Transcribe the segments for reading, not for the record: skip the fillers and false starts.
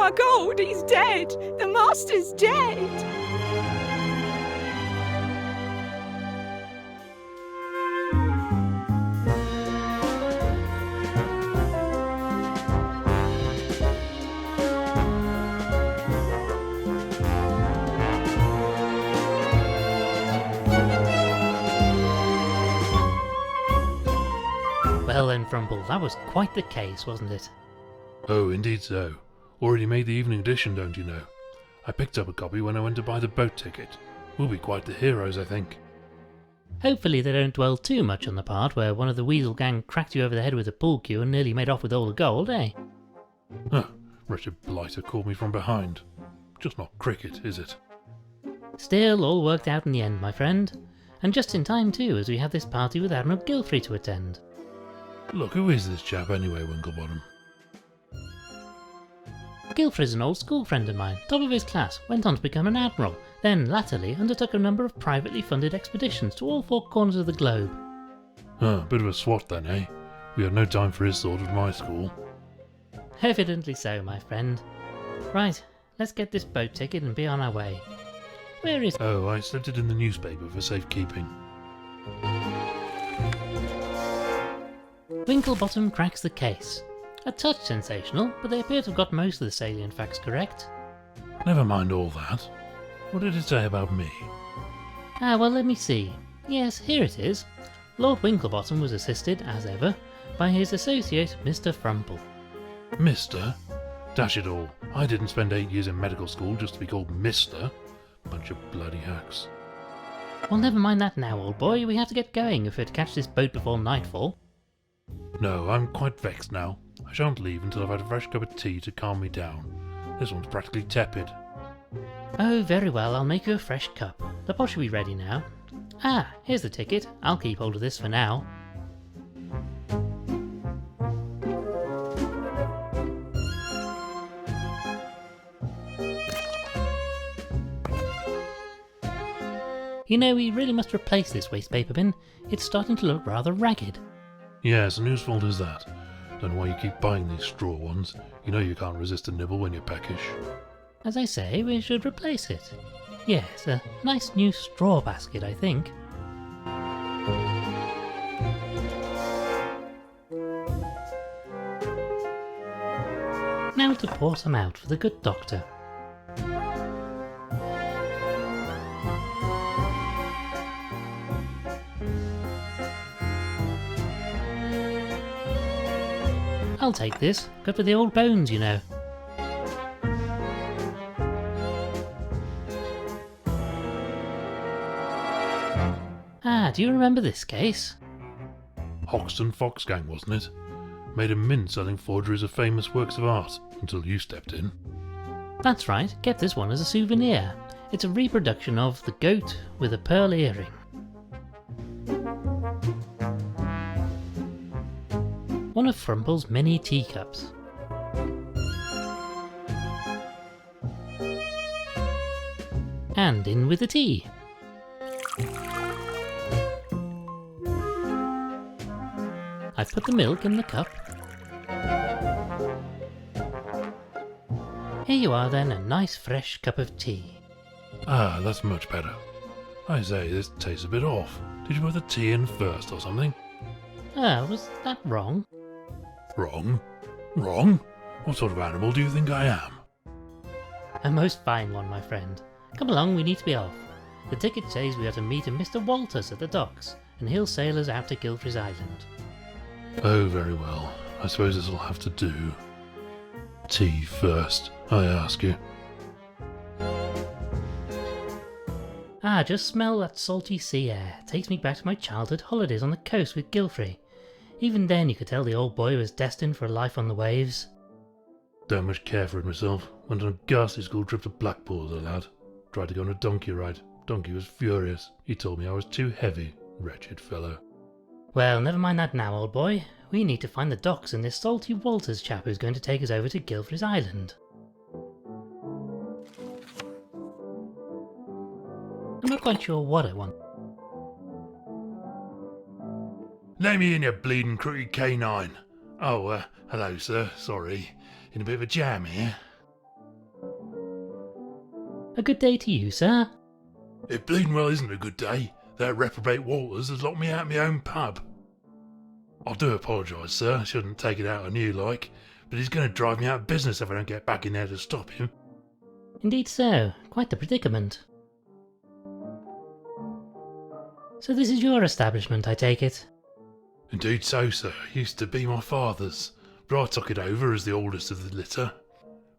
my god, he's dead! The master's dead! Well then, Frumple, that was quite the case, wasn't it? Oh, indeed so. Already made the evening edition, don't you know? I picked up a copy when I went to buy the boat ticket. We'll be quite the heroes, I think. Hopefully they don't dwell too much on the part where one of the Weasel gang cracked you over the head with a pool cue and nearly made off with all the gold, eh? Huh, wretched blighter called me from behind. Just not cricket, is it? Still, all worked out in the end, my friend. And just in time too, as we have this party with Admiral Gilfrey to attend. Look, who is this chap anyway, Winklebottom? Gilfrey's an old school friend of mine, top of his class, went on to become an admiral, then latterly undertook a number of privately funded expeditions to all four corners of the globe. Bit of a swot then, eh? We had no time for his sort at my school. Evidently so, my friend. Right, let's get this boat ticket and be on our way. Where is... Oh, I slipped it in the newspaper for safekeeping. Winklebottom cracks the case. A touch sensational, but they appear to have got most of the salient facts correct. Never mind all that. What did it say about me? Well, let me see. Yes, here it is. Lord Winklebottom was assisted, as ever, by his associate, Mr. Frumple. Mister? Dash it all, I didn't spend 8 years in medical school just to be called Mister. Bunch of bloody hacks. Well, never mind that now, old boy. We have to get going if we're to catch this boat before nightfall. No, I'm quite vexed now. I shan't leave until I've had a fresh cup of tea to calm me down. This one's practically tepid. Oh, very well, I'll make you a fresh cup. The pot should be ready now. Here's the ticket. I'll keep hold of this for now. You know, we really must replace this waste paper bin. It's starting to look rather ragged. Yes, and whose fault is that? Don't know why you keep buying these straw ones. You know you can't resist a nibble when you're peckish. As I say, we should replace it. Yes, a nice new straw basket, I think. Now to pour some out for the good doctor. I'll take this. Good for the old bones, you know. Do you remember this case? Hoxton Fox Gang, wasn't it? Made a mint selling forgeries of famous works of art, until you stepped in. That's right, kept this one as a souvenir. It's a reproduction of the goat with a pearl earring. One of Frumple's many teacups. And in with the tea. I've put the milk in the cup. Here you are then, a nice fresh cup of tea. That's much better. I say, this tastes a bit off. Did you put the tea in first or something? Was that wrong? Wrong? Wrong? What sort of animal do you think I am? A most fine one, my friend. Come along, we need to be off. The ticket says we are to meet a Mr. Walters at the docks, and he'll sail us out to Gilfrey's Island. Oh, very well. I suppose this'll have to do. Tea first, I ask you. Just smell that salty sea air. Takes me back to my childhood holidays on the coast with Gilfrey. Even then you could tell the old boy was destined for a life on the waves. Don't much care for it myself. Went on a ghastly school trip to Blackpool as a lad. Tried to go on a donkey ride. Donkey was furious. He told me I was too heavy. Wretched fellow. Well, never mind that now, old boy. We need to find the docks and this salty Walters chap who's going to take us over to Gilfrey's Island. I'm not quite sure what I want. Let me in, you bleeding crooked K9. Oh, hello, sir. Sorry. In a bit of a jam here. A good day to you, sir. It bleeding well isn't a good day. That reprobate Walters has locked me out of my own pub. I do apologise, sir. I shouldn't take it out on you like, but he's going to drive me out of business if I don't get back in there to stop him. Indeed so. Quite the predicament. So this is your establishment, I take it? Indeed so, sir. It used to be my father's, but I took it over as the oldest of the litter.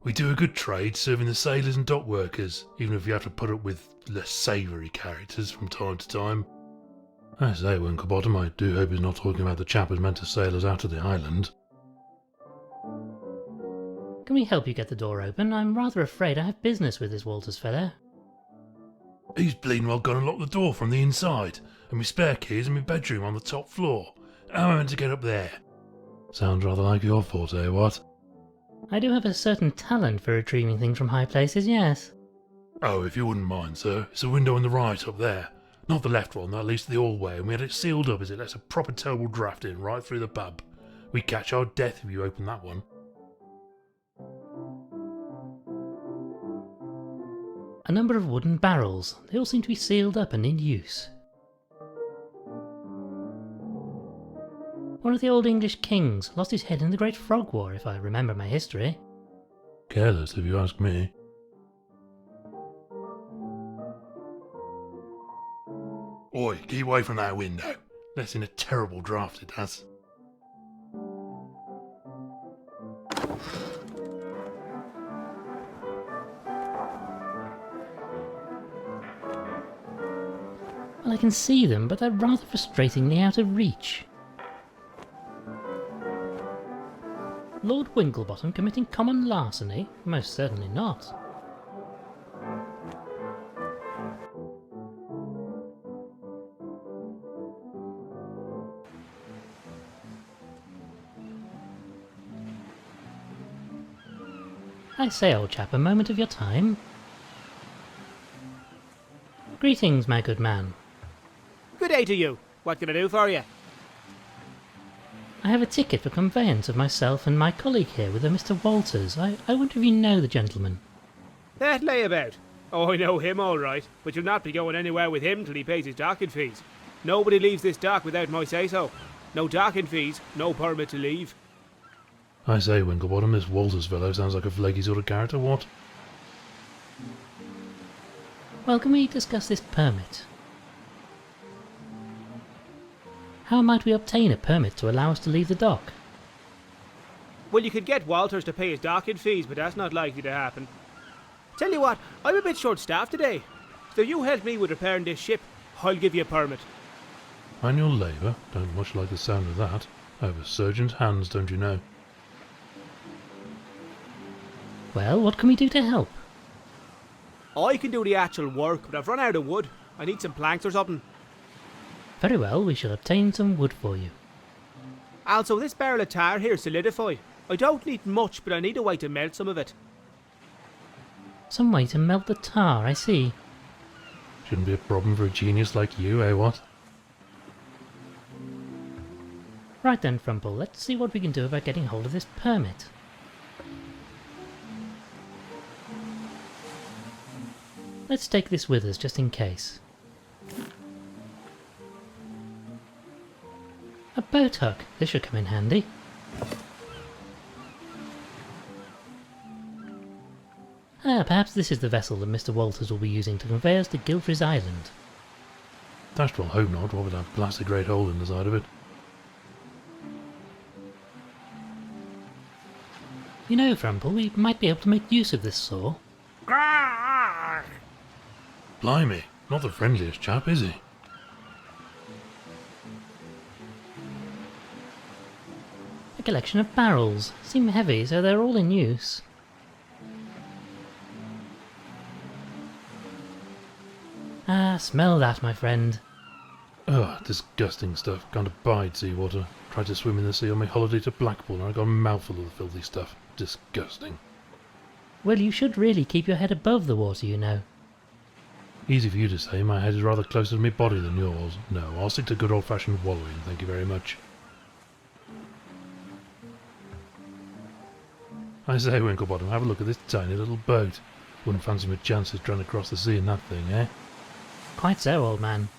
We do a good trade serving the sailors and dock workers, even if you have to put up with less savoury characters from time to time. I say, Winklebottom, I do hope he's not talking about the chap who's meant to sail us out of the island. Can we help you get the door open? I'm rather afraid I have business with this Walters fellow. He's bleeding well gone and locked the door from the inside, and my spare key's in my bedroom on the top floor. How am I meant to get up there? Sounds rather like your forte, what? I do have a certain talent for retrieving things from high places, yes. Oh, if you wouldn't mind, sir, it's the window on the right up there. Not the left one, that leads to the hallway, and we had it sealed up as it lets a proper terrible draft in right through the pub. We'd catch our death if you opened that one. A number of wooden barrels. They all seem to be sealed up and in use. One of the old English kings lost his head in the Great Frog War, if I remember my history. Careless, if you ask me. Oi, keep away from that window. Lets in a terrible draught it has. Well, I can see them, but they're rather frustratingly out of reach. Lord Winklebottom committing common larceny? Most certainly not. I say, old chap, a moment of your time. Greetings, my good man. Good day to you. What can I do for you? I have a ticket for conveyance of myself and my colleague here with a Mr. Walters. I wonder if you know the gentleman. That layabout. Oh, I know him all right, but you'll not be going anywhere with him till he pays his docking fees. Nobody leaves this dock without my say-so. No docking fees, no permit to leave. I say, Winklebottom, this Walters fellow sounds like a flaky sort of character, what? Well, can we discuss this permit? How might we obtain a permit to allow us to leave the dock? Well, you could get Walters to pay his docking fees, but that's not likely to happen. Tell you what, I'm a bit short-staffed today. So you help me with repairing this ship, I'll give you a permit. Manual labour? Don't much like the sound of that. I have a surgeon's hands, don't you know? Well, what can we do to help? I can do the actual work, but I've run out of wood. I need some planks or something. Very well, we shall obtain some wood for you. Also, this barrel of tar here solidified. I don't need much, but I need a way to melt some of it. Some way to melt the tar, I see. Shouldn't be a problem for a genius like you, eh, what? Right then, Frumple, let's see what we can do about getting hold of this permit. Let's take this with us, just in case. A boat hook. This should come in handy. Perhaps this is the vessel that Mr. Walters will be using to convey us to Guilfry's Island. Dashed well hope not, what with that blasted great hole in the side of it. You know, Frumple, we might be able to make use of this saw. Blimey, not the friendliest chap, is he? A collection of barrels. Seem heavy, so they're all in use. Ah, smell that, my friend. Ugh, disgusting stuff. Can't abide seawater. Tried to swim in the sea on my holiday to Blackpool and I got a mouthful of the filthy stuff. Disgusting. Well, you should really keep your head above the water, you know. Easy for you to say, my head is rather closer to my body than yours. No, I'll stick to good old-fashioned wallowing, thank you very much. I say, Winklebottom, have a look at this tiny little boat. Wouldn't fancy my chances trying to cross the sea in that thing, eh? Quite so, old man.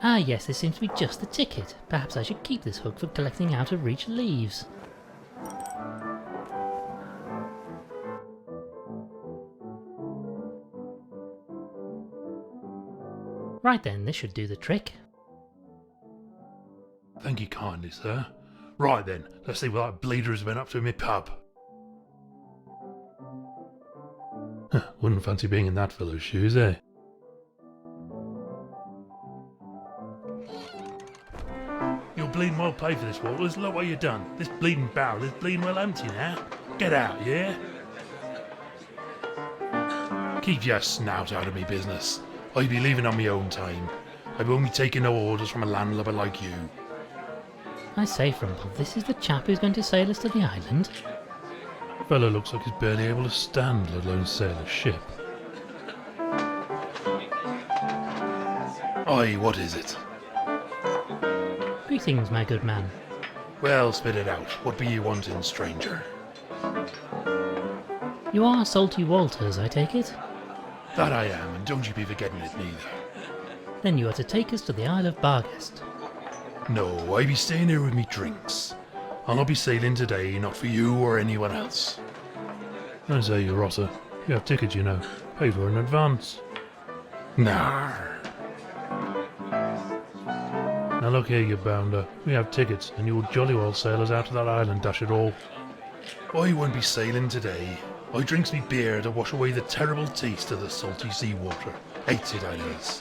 Ah yes, this seems to be just the ticket. Perhaps I should keep this hook for collecting out-of-reach leaves. Right then, this should do the trick. Thank you kindly, sir. Right then, let's see what that bleeder has been up to in my pub. Wouldn't fancy being in that fellow's shoes, eh? You're bleeding well paid for this, Walters. Look what you done. This bleeding barrel is bleeding well empty now. Get out, yeah? Keep your snout out of me business. I be leaving on my own time. I won't be taking no orders from a landlubber like you. I say, Frumple, this is the chap who's going to sail us to the island? Fellow looks like he's barely able to stand, let alone sail a ship. Aye, what is it? Greetings, my good man. Well, spit it out. What be you wanting, stranger? You are Salty Walters, I take it? That I am, and don't you be forgetting it neither. Then you are to take us to the Isle of Barghest. No, I be staying here with me drinks. I'll not be sailing today, not for you or anyone else. I say, you rotter. You have tickets, you know. Pay for in advance. Nah. Now look here, you bounder. We have tickets, and you'll jolly well sail us out to that island, dash it all. I won't be sailing today. I drinks me beer to wash away the terrible taste of the salty sea water. Hates it, I does.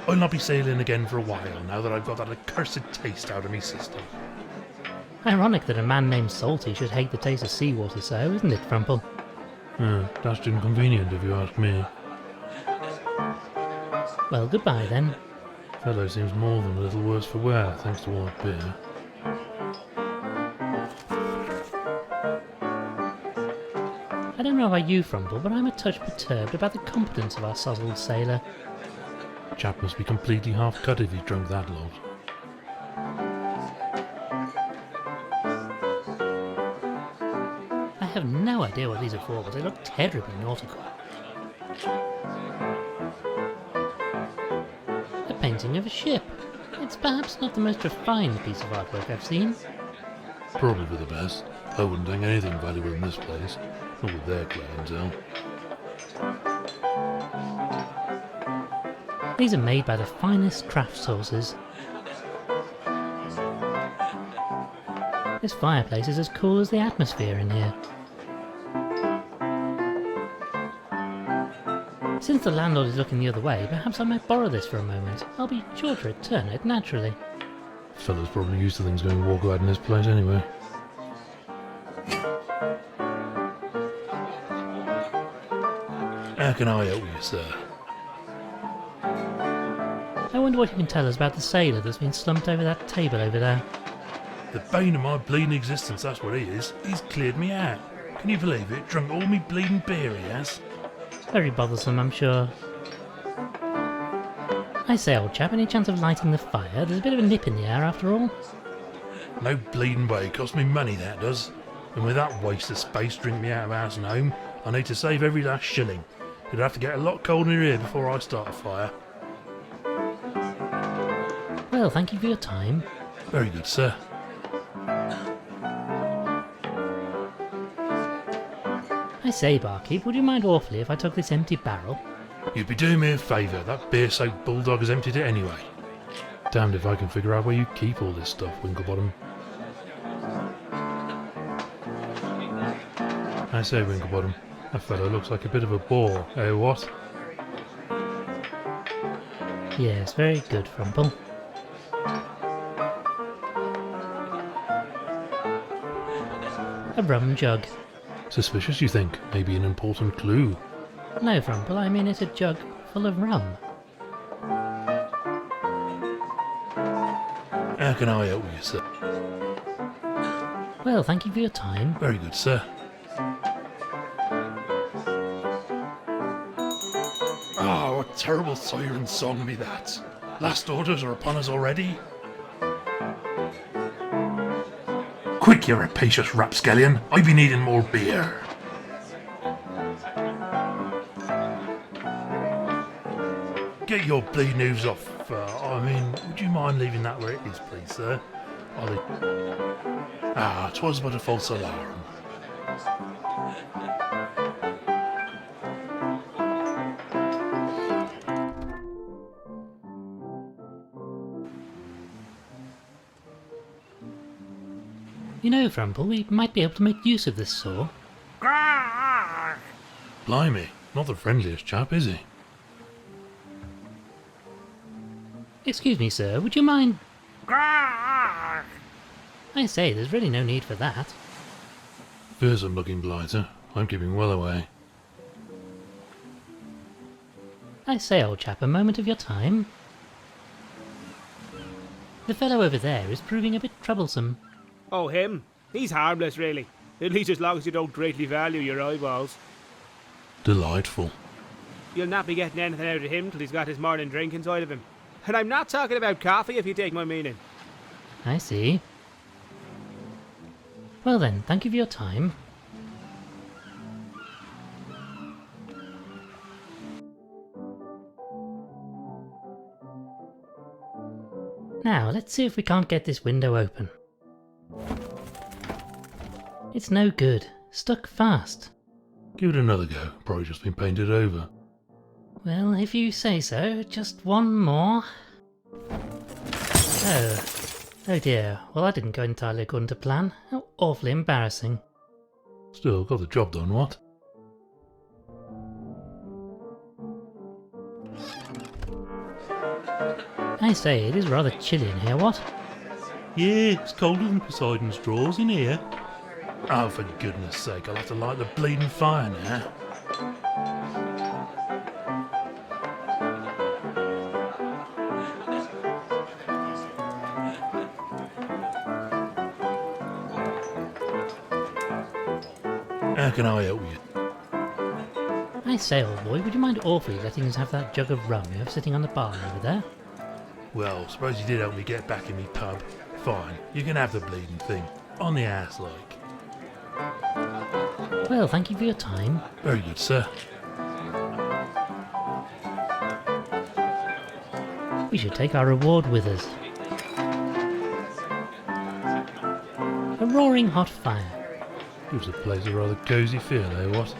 I'll not be sailing again for a while, now that I've got that accursed taste out of me system. Ironic that a man named Salty should hate the taste of seawater so, isn't it, Frumple? Dashed inconvenient if you ask me. Well, goodbye then. Fellow seems more than a little worse for wear, thanks to all that beer. I don't know about you, Frumple, but I'm a touch perturbed about the competence of our sozzled sailor. Chap must be completely half-cut if he's drunk that lot. I have no idea what these are for, but they look terribly nautical. A painting of a ship. It's perhaps not the most refined piece of artwork I've seen. Probably for the best. I wouldn't think anything valuable in this place, not with their clientele. These are made by the finest craft sources. This fireplace is as cool as the atmosphere in here. Since the landlord is looking the other way, perhaps I might borrow this for a moment. I'll be sure to return it naturally. Fellow's probably used to things going walkabout in this place anyway. How can I help you, sir? I wonder what you can tell us about the sailor that's been slumped over that table over there. The bane of my bleeding existence, that's what he is. He's cleared me out. Can you believe it? Drunk all me bleeding beer he has. Very bothersome, I'm sure. I say, old chap, any chance of lighting the fire? There's a bit of a nip in the air after all. No bleeding way, cost me money that does. And with that waste of space drink me out of house and home, I need to save every last shilling. It'd have to get a lot colder here before I start a fire. Well, thank you for your time. Very good, sir. I say, barkeep, would you mind awfully if I took this empty barrel? You'd be doing me a favour. That beer-soaked bulldog has emptied it anyway. Damned if I can figure out where you keep all this stuff, Winklebottom. I say, Winklebottom, that fellow looks like a bit of a bore, eh, what? Yes, very good, Frumple. A rum jug. Suspicious, you think? Maybe an important clue. No, Frumple, I mean it's a jug full of rum. How can I help you, sir? Well, thank you for your time. Very good, sir. terrible siren song be that? Last orders are upon us already? Quick, you rapacious rapscallion. I be needing more beer. Get your bleeding hooves off. Would you mind leaving that where it is, please, sir? Twas but a false alarm. You know, Frumple, we might be able to make use of this saw. Blimey, not the friendliest chap, is he? Excuse me, sir, would you mind... I say, there's really no need for that. Fearsome looking blighter. I'm keeping well away. I say, old chap, a moment of your time. The fellow over there is proving a bit troublesome. Oh, him? He's harmless, really. At least as long as you don't greatly value your eyeballs. Delightful. You'll not be getting anything out of him till he's got his morning drink inside of him. And I'm not talking about coffee, if you take my meaning. I see. Well then, thank you for your time. Now, let's see if we can't get this window open. It's no good. Stuck fast. Give it another go. Probably just been painted over. Well, if you say so. Just one more. Oh dear. Well, that didn't go entirely according to plan. How awfully embarrassing. Still, got the job done, what? I say, it is rather chilly in here, what? Yeah, it's colder than Poseidon's drawers in here. Oh, for goodness sake, I'll have to light the bleeding fire now. How can I help you? I say, old boy, would you mind awfully letting us have that jug of rum you have sitting on the bar over there? Well, suppose you did help me get back in me pub. Fine, you can have the bleeding thing. On the ass, like. Well, thank you for your time. Very good, sir. We should take our reward with us. A roaring hot fire. Gives the place a rather cosy feel, eh, what?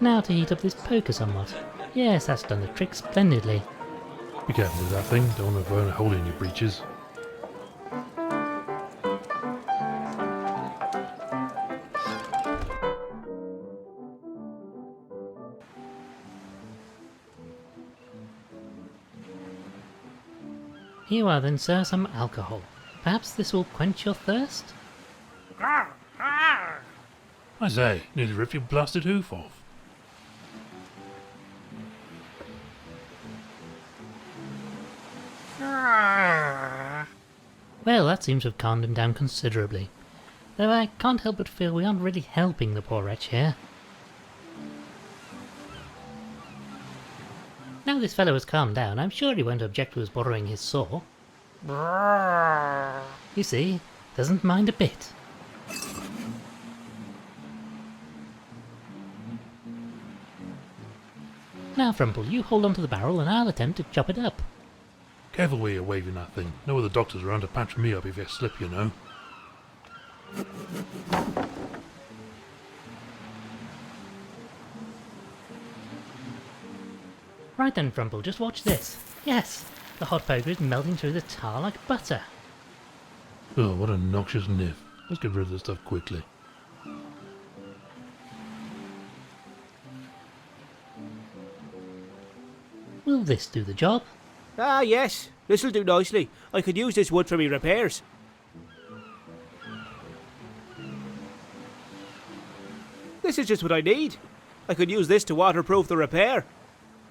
Now to heat up this poker somewhat. Yes, that's done the trick splendidly. Be careful with that thing, don't want to burn a hole in your breeches. Here you are then, sir, some alcohol. Perhaps this will quench your thirst? I say, nearly ripped your blasted hoof off. Well, that seems to have calmed him down considerably. Though I can't help but feel we aren't really helping the poor wretch here. Now this fellow has calmed down, I'm sure he won't object to us borrowing his saw. You see, doesn't mind a bit. Now, Frumple, you hold onto the barrel and I'll attempt to chop it up. Careful where you're waving that thing. No other doctors around to patch me up if you slip, you know. Right then, Frumple, just watch this. Yes, the hot poker is melting through the tar like butter. Oh, what a noxious niff. Let's get rid of this stuff quickly. Will this do the job? Ah, yes. This'll do nicely. I could use this wood for me repairs. This is just what I need. I could use this to waterproof the repair.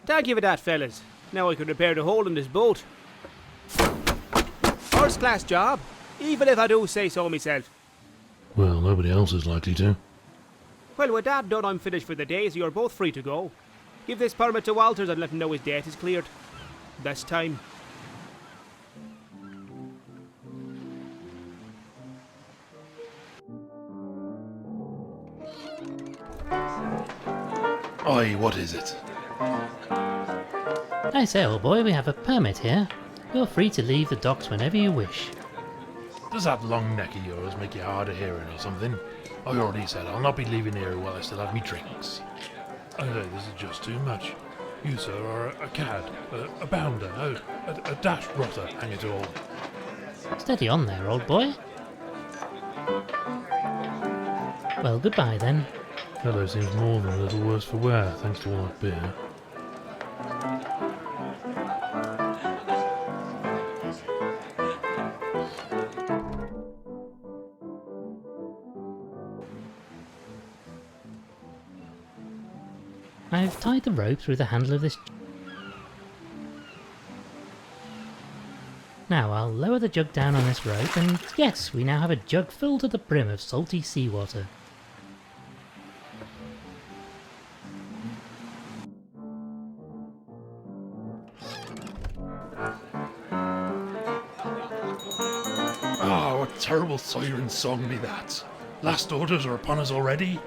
Thank you for that, fellas. Now I can repair the hole in this boat. First class job, even if I do say so myself. Well, nobody else is likely to. Well, with that done, I'm finished for the day, so you're both free to go. Give this permit to Walters and let him know his debt is cleared. This time. Aye, what is it? I say, old boy, we have a permit here. You're free to leave the docks whenever you wish. Does that long neck of yours make you hard of hearing or something? I already said I'll not be leaving here while I still have me drinks. I say this is just too much. You, sir, are a cad, a bounder, a dash rotter, hang it all. Steady on there, old boy. Well, goodbye then. Fellow seems more than a little worse for wear, thanks to all that beer. I've tied the rope through the handle of this. Now I'll lower the jug down on this rope, and yes, we now have a jug filled to the brim of salty seawater. Ah, what terrible siren song be that! Last orders are upon us already?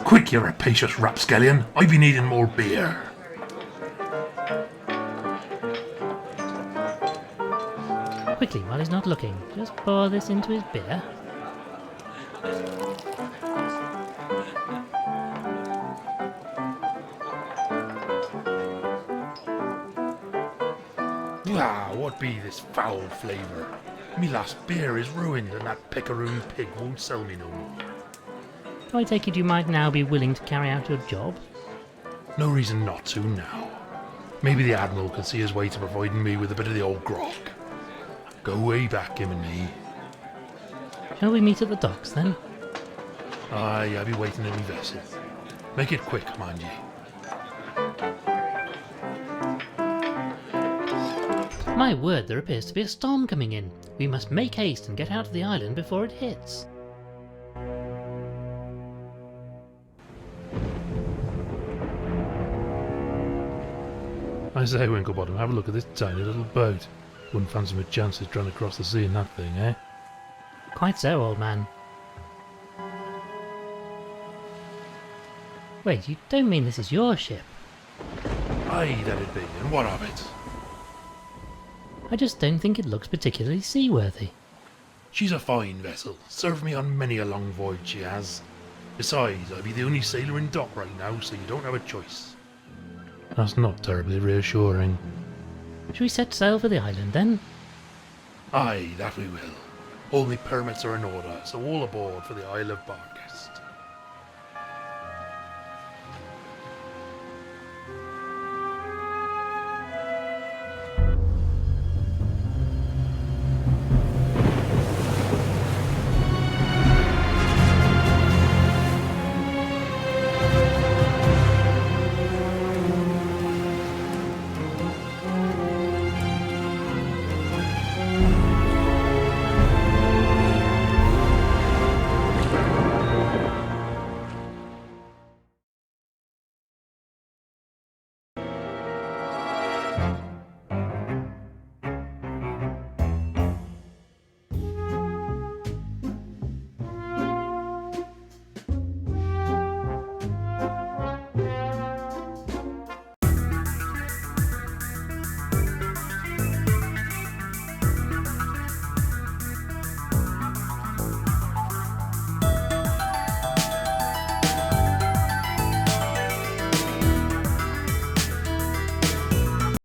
Quick, you rapacious rapscallion! I be needing more beer! Quickly, while he's not looking, just pour this into his beer. Ah, what be this foul flavour? Me last beer is ruined and that picaroon pig won't sell me no more. Do I take it you might now be willing to carry out your job? No reason not to now. Maybe the Admiral can see his way to providing me with a bit of the old grog. Go way back, him and me. Shall we meet at the docks then? Aye, I'll be waiting in me vessel. Make it quick, mind ye. My word, there appears to be a storm coming in. We must make haste and get out of the island before it hits. I say, Winklebottom, have a look at this tiny little boat. Wouldn't fancy my chances trying to cross the sea in that thing, eh? Quite so, old man. Wait, you don't mean this is your ship? Aye, that'd be, and what of it? I just don't think it looks particularly seaworthy. She's a fine vessel. Served me on many a long voyage she has. Besides, I be the only sailor in dock right now, so you don't have a choice. That's not terribly reassuring. Shall we set sail for the island then? Aye, that we will. All my permits are in order, so all aboard for the Isle of Bark.